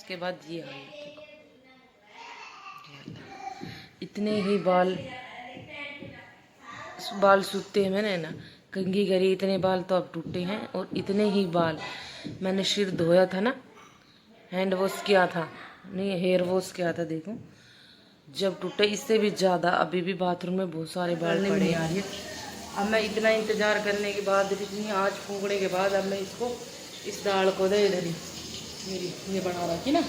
उसके बाद ये आया, देखो इतने ही बाल सूखते हैं। मैंने ना कंघी करी, इतने बाल तो अब टूटे हैं। और इतने ही बाल मैंने सिर धोया था ना, हैंड वॉश किया था, नहीं हेयर वॉश किया था, देखो जब टूटे। इससे भी ज़्यादा अभी भी बाथरूम में बहुत सारे बाल पड़े आ रही है। अब मैं इतना इंतज़ार करने के बाद, इतनी आँच फूकने के बाद, अब मैं इसको इस दाल को दे इधर ही मेरी ये बना रखी ना,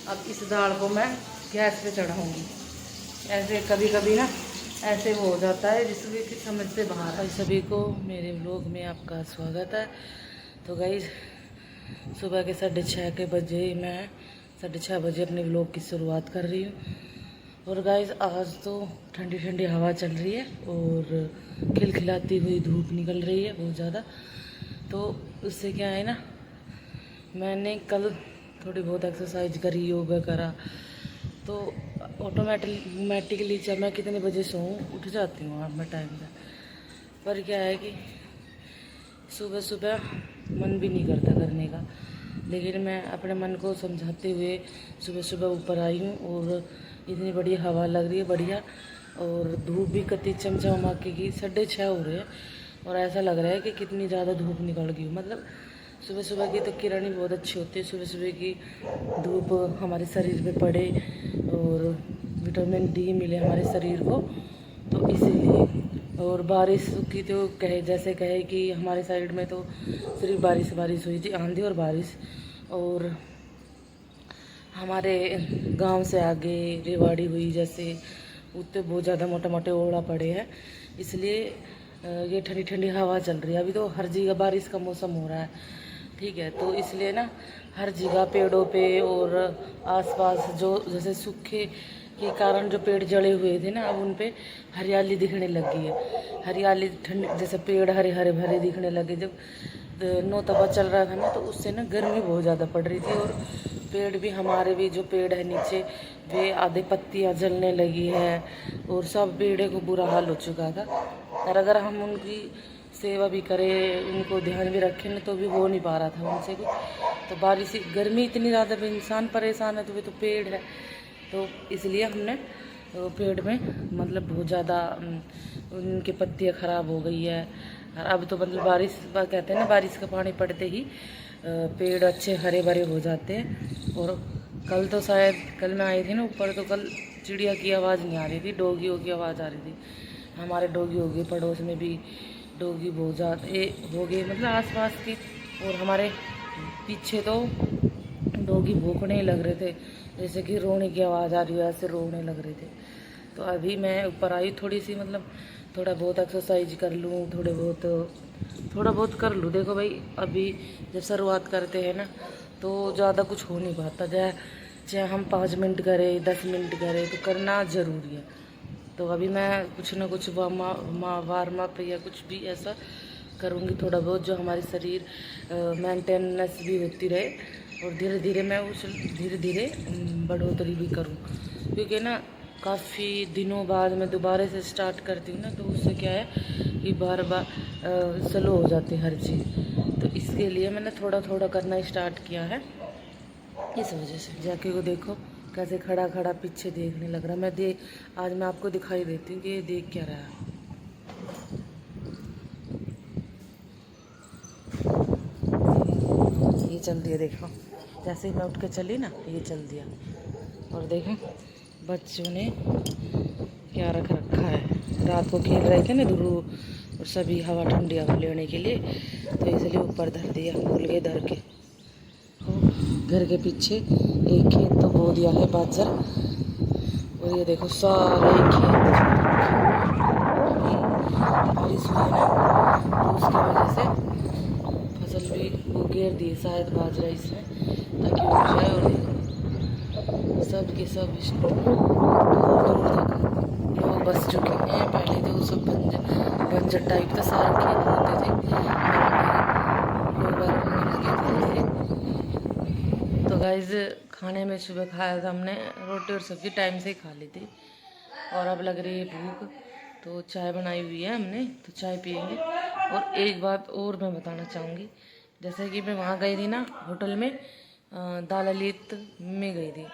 अब इस दाल को मैं गैस पे चढ़ाऊँगी। ऐसे कभी कभी ना ऐसे हो जाता है जिसमें कि समझ से बाहर है। सभी को मेरे व्लॉग में आपका स्वागत है। तो गाइस सुबह के 6:30 के बजे मैं 6:30 बजे अपने व्लॉग की शुरुआत कर रही हूँ। और गाइस आज तो ठंडी ठंडी हवा चल रही है और खिलखिलाती हुई धूप निकल रही है बहुत ज़्यादा। तो उससे क्या है ना, मैंने कल थोड़ी बहुत एक्सरसाइज करी, योगा करा, तो ऑटोमेटिकली जब मैं कितने बजे सोऊं उठ जाती हूँ अब मैं टाइम से। पर क्या है कि सुबह सुबह मन भी नहीं करता करने का, लेकिन मैं अपने मन को समझाते हुए सुबह सुबह ऊपर आई हूँ। और इतनी बढ़िया हवा लग रही है, बढ़िया, और धूप भी कति चमचमाके की 6:30 हो रहे हैं और ऐसा लग रहा है कि कितनी ज़्यादा धूप निकल गई। मतलब सुबह सुबह की तो किरण ही बहुत अच्छी होती है। सुबह सुबह की धूप हमारे शरीर पे पड़े और विटामिन डी मिले हमारे शरीर को, तो इसीलिए। और बारिश की तो जैसे कहे कि हमारे साइड में तो सिर्फ बारिश हुई थी, आंधी और बारिश। और हमारे गांव से आगे रेवाड़ी हुई, जैसे उत्ते बहुत ज़्यादा मोटे मोटे ओला पड़े हैं, इसलिए ये ठंडी ठंडी हवा चल रही है। अभी तो हर जगह बारिश का मौसम हो रहा है, ठीक है, तो इसलिए ना हर जगह पेड़ों पे और आसपास जो जैसे सूखे के कारण जो पेड़ जड़े हुए थे ना, अब उन पे हरियाली दिखने लग गई है। हरियाली ठंड जैसे पेड़ हरे हरे भरे दिखने लगे। जब नौ तपा चल रहा था ना, तो उससे ना गर्मी बहुत ज़्यादा पड़ रही थी। और पेड़ भी, हमारे भी जो पेड़ है नीचे, वे आधे पत्तियाँ जलने लगी है और सब पेड़े को बुरा हाल हो चुका था। और अगर हम उनकी सेवा भी करें, उनको ध्यान भी रखें ना, तो भी हो नहीं पा रहा था उनसे कुछ। तो बारिश, गर्मी इतनी ज़्यादा, इंसान परेशान है, तो वे तो पेड़ है। तो इसलिए हमने पेड़ में मतलब बहुत ज़्यादा उनकी पत्तियाँ ख़राब हो गई है। और अब तो मतलब बारिश कहते हैं ना, बारिश का पानी पड़ते ही पेड़ अच्छे हरे भरे हो जाते हैं। और कल तो शायद, कल मैं आई थी ना ऊपर, तो कल चिड़िया की आवाज़ नहीं आ रही थी, डोगियों की आवाज़ आ रही थी। हमारे डोगी हो गए, पड़ोस में भी डोगी बहुत ज़्यादा हो गए, मतलब आसपास के। और हमारे पीछे तो डोगी भौंकने लग रहे थे, जैसे कि रोने की आवाज़ आ रही है, ऐसे रोने लग रहे थे। तो अभी मैं ऊपर आई थोड़ी सी, मतलब थोड़ा बहुत एक्सरसाइज कर लूँ, थोड़ा बहुत कर लूँ। देखो भाई, अभी जब शुरुआत करते हैं ना, तो ज़्यादा कुछ हो नहीं पाता। चाहे हम 5 मिनट करें, 10 मिनट करें, तो करना ज़रूरी है। तो अभी मैं कुछ ना कुछ वार्म अप या कुछ भी ऐसा करूँगी थोड़ा बहुत, जो हमारे शरीर मेंटेनेंस भी होती रहे। और धीरे धीरे मैं उस धीरे धीरे बढ़ोतरी भी करूँ, क्योंकि ना काफ़ी दिनों बाद मैं दोबारा से स्टार्ट करती हूँ ना, तो उससे क्या है कि बार बार स्लो हो जाती है हर चीज़। तो इसके लिए मैंने थोड़ा थोड़ा करना स्टार्ट किया है, इस वजह से। जाके को देखो कैसे खड़ा खड़ा पीछे देखने लग रहा। आज मैं आपको दिखाई देती हूँ कि ये देख क्या रहा है। ये चल दिया, देखो जैसे ही मैं उठ के चली ना, ये चल दिया। और देखो बच्चों ने क्या रख रखा है, रात को खेल रहे थे ना धुरू, और सभी हवा ठंडी हवा लेने के लिए, तो इसलिए ऊपर धर दिया, भूल गए धर के। घर के पीछे एक खेत तो बो दिया है बाजरा, और ये देखो सारे खेत बारिश हुई है ना, तो उसकी वजह से फसल भी वो घेर दी शायद बाजरा इसमें, ताकि उग जाए। और सब के सब दूर दूर तक लोग बस चुके हैं। पहले तो सब बंजर टाइप का सारा खेत होते थे, लोग होने लगे थे। तो गाइस खाने में सुबह खाया था हमने रोटी और सब्ज़ी, टाइम से ही खा ली थी। और अब लग रही है भूख, तो चाय बनाई हुई है हमने, तो चाय पियेंगे। और एक बात और मैं बताना चाहूँगी, जैसे कि मैं वहाँ गई थी ना होटल में, दाल ललित में गई थी।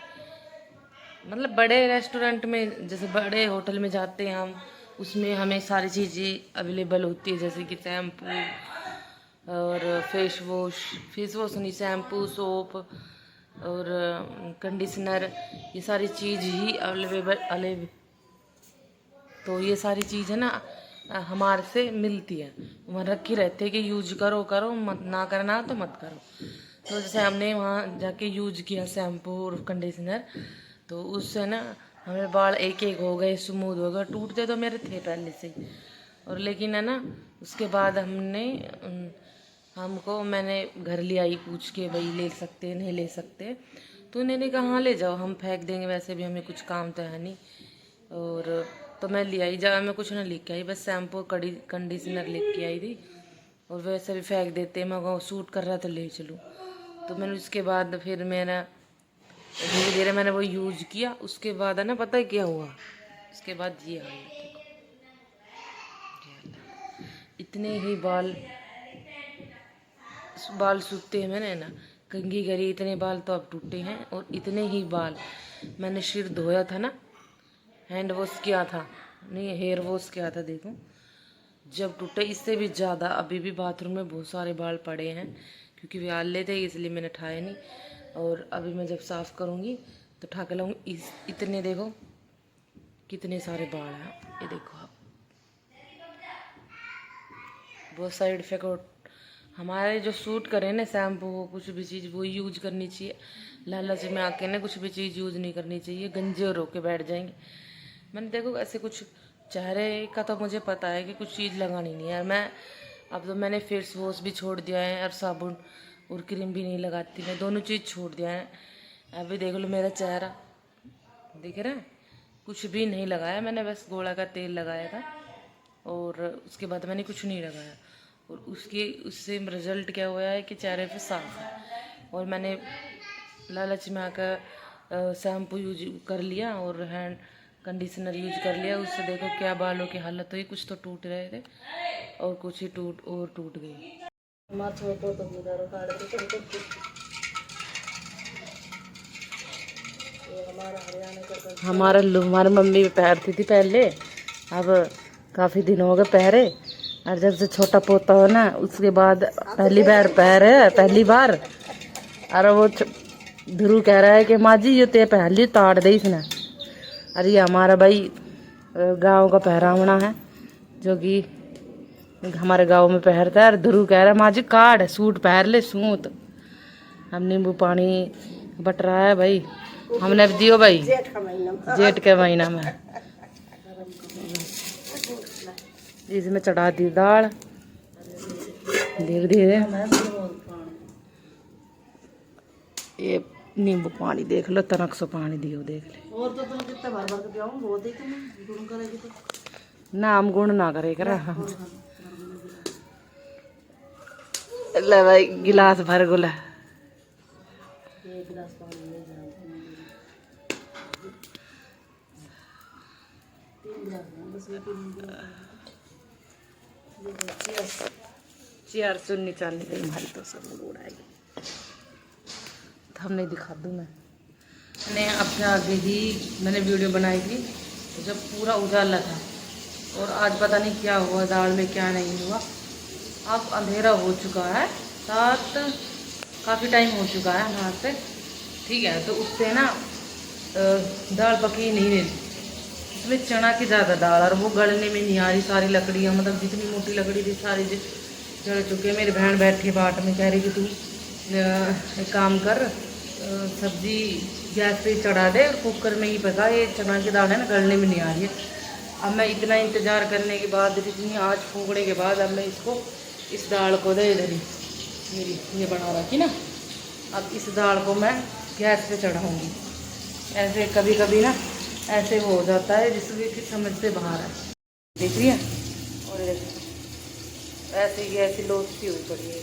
मतलब बड़े रेस्टोरेंट में, जैसे बड़े होटल में जाते हैं हम, उसमें हमें सारी चीज़ें अवेलेबल होती है, जैसे कि शैम्पू और फेस वॉश नहीं, शैम्पू, सोप और कंडीशनर, ये सारी चीज़ ही अवेलेबल। तो ये सारी चीज़ है ना हमारे से मिलती है, वहाँ रखी रहती है कि यूज करो करो, मत ना करना तो मत करो। तो जैसे हमने वहाँ जाके यूज किया शैम्पू और कंडीशनर, तो उससे ना हमें बाल एक एक हो गए, स्मूथ हो गए। टूटते तो मेरे थे पहले से ही, और लेकिन है ना उसके बाद मैंने घर ले आई पूछ के, भाई ले सकते नहीं ले सकते, तो उन्होंने कहा हाँ ले जाओ, हम फेंक देंगे, वैसे भी हमें कुछ काम तो है नहीं। और तो मैं ले आई, जब मैं कुछ ना लेके आई, बस शैम्पू कंडीशनर लेके आई थी, और वैसे भी फेंक देते, मैं कहूँ सूट कर रहा तो ले चलूँ। तो मैंने उसके बाद फिर मेरा धीरे धीरे मैंने वो यूज किया। उसके बाद है ना पता है क्या हुआ, उसके बाद ये हालत देखो, इतने ही बाल सूखते हैं। मैंने ना कंघी करी, इतने बाल तो अब टूटे हैं, और इतने ही बाल मैंने सिर धोया था ना, हैंड वॉश किया था, नहीं हेयर वॉश किया था, देखो जब टूटे। इससे भी ज़्यादा अभी भी बाथरूम में बहुत सारे बाल पड़े हैं, क्योंकि वे आले थे इसलिए मैंने उठाए नहीं। और अभी मैं जब साफ़ करूँगी तो उठा के लाऊंगी। इतने देखो कितने सारे बाल हैं, ये देखो आप। बहुत साइड इफेक्ट हमारे जो सूट करें ना, शैम्पू हो कुछ भी चीज़ वो यूज करनी चाहिए। लालच में आके ना कुछ भी चीज़ यूज नहीं करनी चाहिए, गंजे और होके बैठ जाएंगे। मैंने देखो ऐसे कुछ चेहरे का तो मुझे पता है कि कुछ चीज़ लगानी नहीं है। अब तो मैंने फेस वॉश भी छोड़ दिया है, और साबुन और क्रीम भी नहीं लगाती, मैं दोनों चीज़ छोड़ दिया है। अभी देख लो मेरा चेहरा, दिख रहा है, कुछ भी नहीं लगाया मैंने, बस गोड़ा का तेल लगाया था, और उसके बाद मैंने कुछ नहीं लगाया। और उससे रिजल्ट क्या हुआ है कि चेहरे पे साफ है। और मैंने लालच में आकर शैम्पू यूज कर लिया और हैंड कंडीशनर यूज कर लिया, उससे देखो क्या बालों की हालत हुई। कुछ तो टूट रहे थे और कुछ ही टूट गई। हमारे मम्मी भी पहनती थी पहले, अब काफ़ी दिन हो गए पहरे। और जब से छोटा पोता हो ना, उसके बाद पहली बार पहली बार। और वो ध्रुव कह रहा है कि माँ जी ये ते पहली ताड़ दी इसने। अरे ये हमारा भाई गांव का पहरावना है, जो कि हमारे गांव में पहनता है। और ध्रुव कह रहा है माँ जी काट सूट पहन ले सूट। हम नींबू पानी बट रहा है भाई, हमने दियो भाई जेठ के महीना में। इसमें चढ़ा दी दाल धीरे धीरे। ये नींबू पानी देख लो, तनक सो पानी दियो देख ले। और तो तुम कितना भर भर के पियाऊं, वो दे तुम गुण करेगी तो ना, हम गुण ना करे कर। ले भाई गिलास भर गुला, गिलास पानी ले चेयर सुननी चालनी गई हमारी, तो सब उड़ाएगी। हम नहीं दिखा दूँ मैंने अपने आगे ही मैंने वीडियो बनाई थी जब पूरा उजाला था, और आज पता नहीं क्या हुआ दाल में, क्या नहीं हुआ। अब अंधेरा हो चुका है, 7 काफ़ी टाइम हो चुका है वहाँ से, ठीक है। तो उससे ना दाल पकी नहीं रही, इसमें चना की ज़्यादा दाल, और वो गलने में नहीं आ रही। सारी लकड़ियाँ मतलब जितनी मोटी लकड़ी थी सारी जल चुके। मेरी बहन बैठी बाट में कह रही कि तू एक काम कर, सब्जी गैस पे चढ़ा दे और कुकर में ही पका, ये चना की दाल है ना गलने में नहीं आ रही है। अब मैं इतना इंतज़ार करने के बाद, इतनी आँच फूकने के बाद, अब मैं इस दाल को दे दे रही, मेरी ये बना रखी ना, अब इस दाल को मैं गैस पे चढ़ाऊँगी। ऐसे कभी कभी ना ऐसे हो जाता है जिसकी समझ से बाहर है, देख रही है। और ऐसे ही ऐसी लोटती हुई पड़ी है।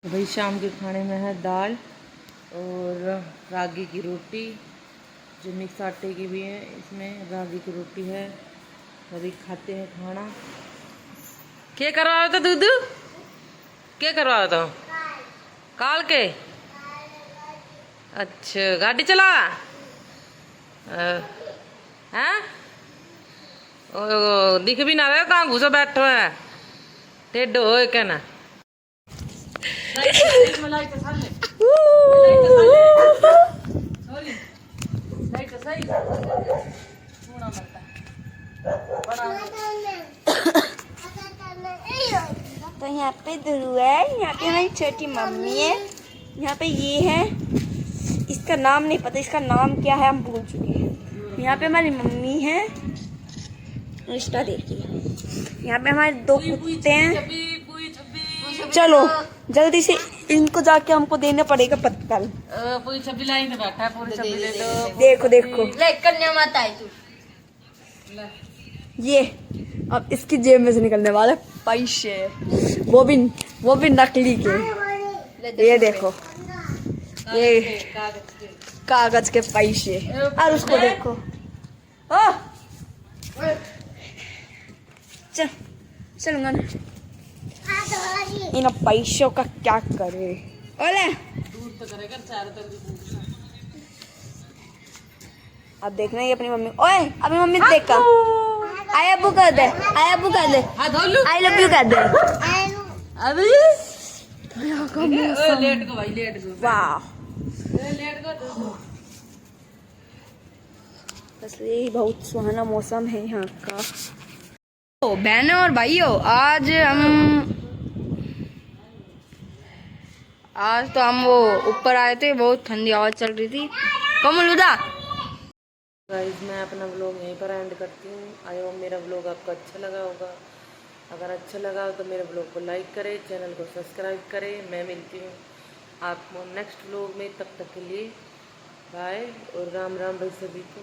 तो भाई शाम के खाने में है दाल और रागी की रोटी, जो मिक्स आटे की भी है, इसमें रागी की रोटी है। अभी खाते हैं खाना। क्या करवा था दूध, क्या करवा था काल के अच्छा गाड़ी चला हैं? दिख भी ना रहे कहाँ घुसो बैठो है टेढ़ो हो क्या ना तो यहाँ पे ध्रुव है, यहाँ पे हमारी छोटी मम्मी है, यहाँ पे ये है, इसका नाम नहीं पता, इसका नाम क्या है हम भूल चुके हैं। यहाँ पे हमारी मम्मी है, रिश्ता देखिए। यहाँ पे हमारे 2 कुत्ते हैं। चलो जल्दी से इनको जाके हमको देना पड़ेगा पत्तल। पूरी छब्बी लाइन पे बैठा है पूरी छब्बी ले लो। देखो देखो ले कन्या माता है तू। ये अब इसकी जेब में से निकलने वाले पैसे, वो भी नकली के। ये देखो ये कागज के पैसे। और उसको देखो चल चल इन पैसों का क्या करे। ओले दूर तो करेगा चारों तरफ। अब देखना ये अपनी मम्मी। ओए अपनी मम्मी देख कर आई अबू कर दे, आई अबू कर दे, आई लव यू कर दे। अभी लेट को भाई लेट को वाह लेट को असली बहुत सुहाना मौसम है यहाँ का। तो बहनों और भाइयों आज तो हम वो ऊपर आए थे, बहुत ठंडी हवा चल रही थी। कमलुदा गाइस मैं अपना व्लॉग यहीं पर एंड करती हूँ। आई होप मेरा व्लॉग आपको अच्छा लगा होगा। अगर अच्छा लगा तो मेरे व्लॉग को लाइक करें, चैनल को सब्सक्राइब करें। मैं मिलती हूँ आपको नेक्स्ट व्लॉग में, तब तक के लिए बाय और राम राम भाई सभी को।